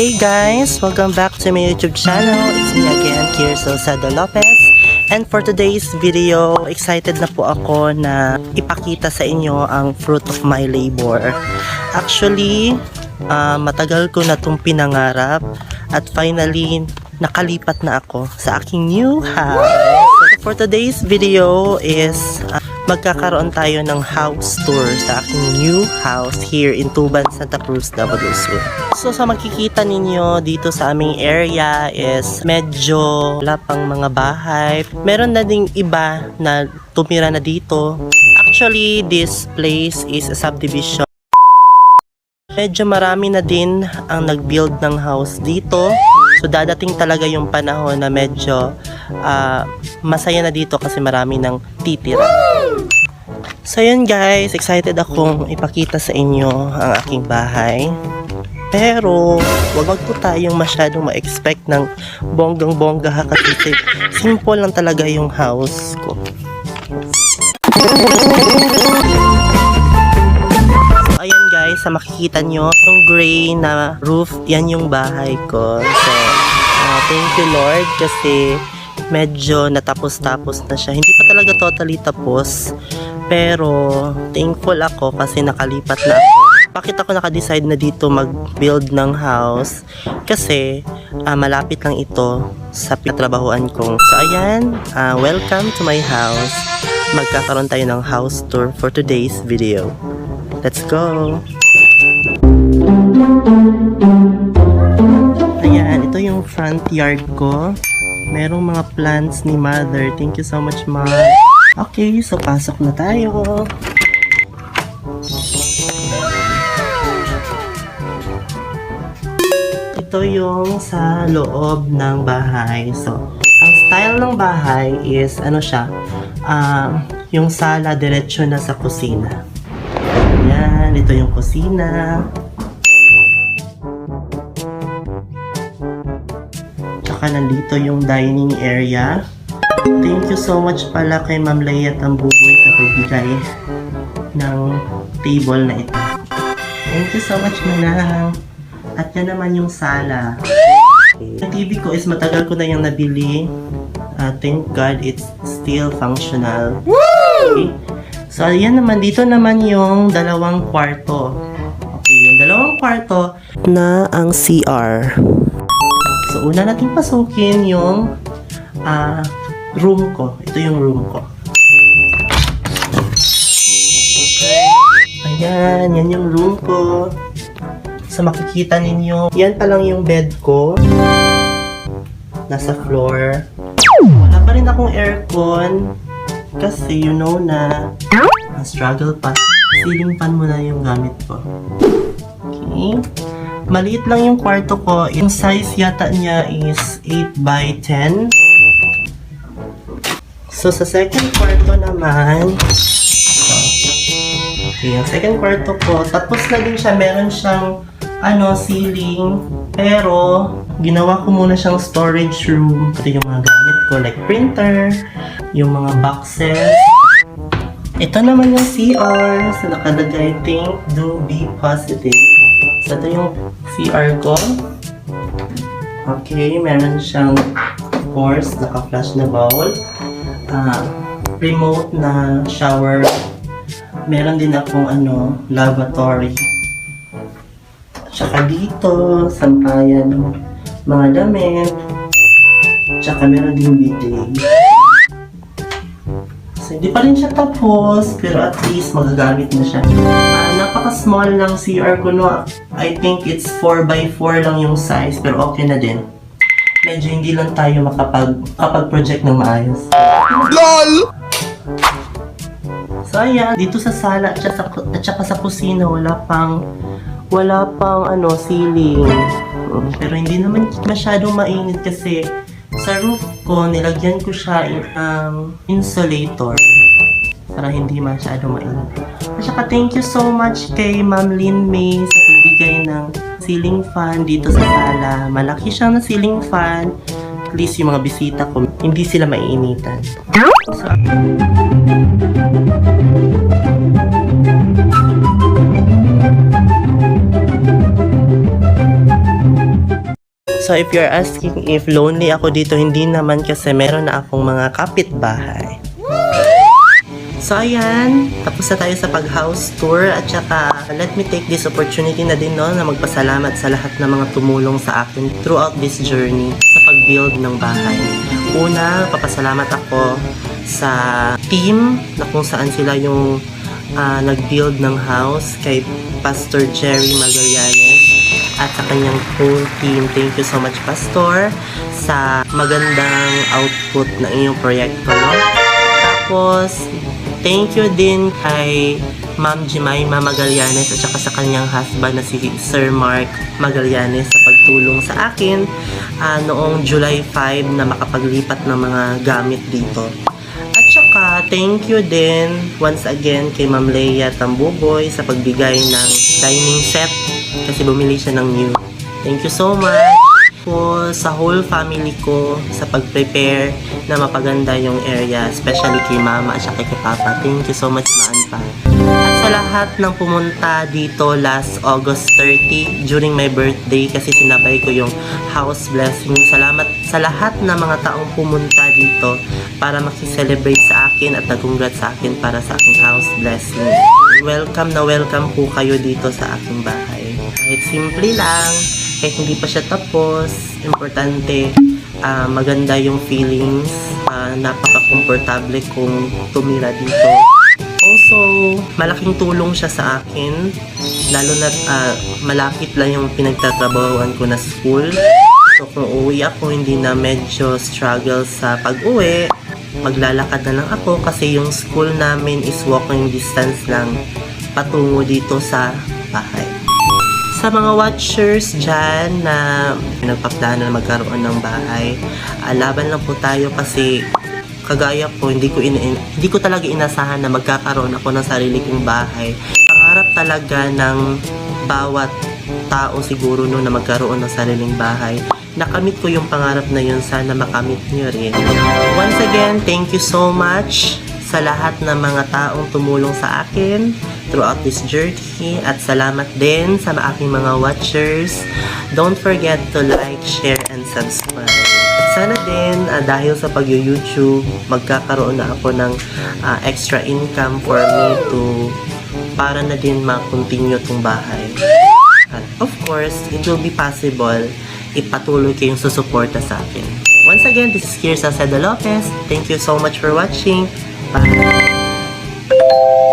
Hey guys! Welcome back to my YouTube channel. It's me again, Kirso Sado Lopez. And for today's video, excited na po ako na ipakita sa inyo ang fruit of my labor. Actually, matagal ko na itong pinangarap at finally, nakalipat na ako sa aking new house. So for today's video is magkakaroon tayo ng house tour sa aking new house here in Tuban, Santa Cruz, Davao del Sur. So sa makikita ninyo dito sa aming area is medyo wala pang mga bahay. Meron na ding iba na tumira na dito. Actually, this place is a subdivision. Medyo marami na din ang nag-build ng house dito. So dadating talaga yung panahon na medyo masaya na dito kasi marami nang titira. So yun guys, excited akong ipakita sa inyo ang aking bahay. Pero wag po tayong masyadong ma-expect ng bonggang-bongga kasi simple lang talaga yung house ko. So ayan guys, sa makikita nyo, yung gray na roof, yan yung bahay ko. So thank you Lord kasi medyo natapos-tapos na siya. Hindi pa talaga totally tapos. Pero thankful ako kasi nakalipat na ako. Bakit ako naka-decide na dito mag-build ng house? Kasi malapit lang ito sa pinatrabahuan ko. So ayan, welcome to my house. Magkakaroon tayo ng house tour for today's video. Let's go! Ayan, ito yung front yard ko. Merong mga plants ni mother. Thank you so much, ma. Okay, so pasok na tayo. Ito yung sa loob ng bahay. So, ang style ng bahay is, ano siya, yung sala diretso na sa kusina. Ayan, ito yung kusina. Tsaka nandito yung dining area. Thank you so much pala kay Ma'am Leia Tambuboy sa pagbigay ng table na ito. Thank you so much, Manang. At yan naman yung sala. Okay. Yung TV ko is matagal ko na yung nabili. Thank God it's still functional. Okay. So, yan naman. Dito naman yung dalawang kwarto. Okay, yung dalawang kwarto na ang CR. So, una natin pasukin yung room ko. Ito yung room ko. Ayan, yan yung room ko. So makikita ninyo, yan pa lang yung bed ko. Nasa floor. Wala pa rin akong aircon. Kasi you know na struggle pa. Ceiling fan muna yung gamit ko. Okay. Maliit lang yung kwarto ko. Yung size yata niya is 8 by 10. So, sa second kwarto naman, okay, yung second kwarto ko, tapos na din siya, meron siyang, ceiling, pero, ginawa ko muna siyang storage room. Ito yung mga gamit ko, like printer, yung mga boxes. Ito naman yung CR, so nakalagay, think, do, be positive. So, ito yung CR ko. Okay, meron siyang, of course, naka-flash na bowl. Remote na shower. Meron din akong lavatory. Tsaka dito, sampayan ng mga damit. Tsaka meron din bidet. So, hindi pa rin siya tapos, pero at least magagamit na siya. Napaka-small ng CR ko, no? I think it's 4x4 lang yung size, pero okay na din. Medyo hindi lang tayo makapag-project ng maayos. LOL! So ayan, dito sa sala at saka sa kusina wala pang ceiling. Pero hindi naman masyadong mainit kasi sa roof ko nilagyan ko siya insulator para hindi masyadong mainit. At saka thank you so much kay Ma'am Lynn May sa pagbigay ng ceiling fan dito sa sala. Malaki siyang na ceiling fan. At least yung mga bisita ko, hindi sila maiinitan. So, So if you're asking if lonely ako dito, hindi naman kasi meron na akong mga kapitbahay. So ayan, tapos na tayo sa pag-house tour at saka let me take this opportunity na din na magpasalamat sa lahat ng mga tumulong sa akin throughout this journey sa pag-build ng bahay. Una, papasalamat ako sa team na kung saan sila yung nag-build ng house kay Pastor Jerry Magallanes at sa kanyang whole team. Thank you so much, Pastor, sa magandang output ng iyong proyekto. No? Tapos, thank you din kay Ma'am Jemima Magallanes at saka sa kanyang husband na si Sir Mark Magallanes sa pagtulong sa akin noong July 5 na makapaglipat ng mga gamit dito. At saka, thank you din once again kay Ma'am Leia Tambuboy sa pagbigay ng dining set kasi bumili siya ng new. Thank you so much po sa whole family ko sa pag-prepare na mapaganda yung area, especially kay Mama at saka kay Papa. Thank you so much, Maanpa. At sa lahat ng pumunta dito last August 30 during my birthday kasi sinabay ko yung house blessing. Salamat sa lahat ng mga taong pumunta dito para makiselebrate sa akin at nag-congrats sa akin para sa aking house blessing. Welcome na welcome po kayo dito sa aking bahay. Kahit simple lang, kahit hindi pa siya tapos, importante, maganda yung feelings, napaka-komportable kung tumira dito. Also, malaking tulong siya sa akin, lalo na malapit lang yung pinagtatrabahuan ko na school. So kung uwi ako, hindi na medyo struggle sa pag-uwi, maglalakad na lang ako kasi yung school namin is walking distance lang patungo dito sa bahay. Sa mga watchers dyan na nagpaplano na magkaroon ng bahay, laban lang po tayo kasi kagaya ko, hindi ko talaga inasahan na magkakaroon ako ng sarili kong bahay. Pangarap talaga ng bawat tao siguro no na magkaroon ng sariling bahay. Nakamit ko yung pangarap na yun, sana makamit nyo rin. Once again, thank you so much sa lahat ng mga taong tumulong sa akin throughout this journey at salamat din sa aking mga watchers. Don't forget to like, share, and subscribe. At sana din dahil sa pag-YouTube, magkakaroon na ako ng extra income for me to para na din ma-continue tong bahay. At of course, it will be possible ipatuloy kayong susuporta sa akin. Once again, this is Kirsa Seda Lopez. Thank you so much for watching. Bye!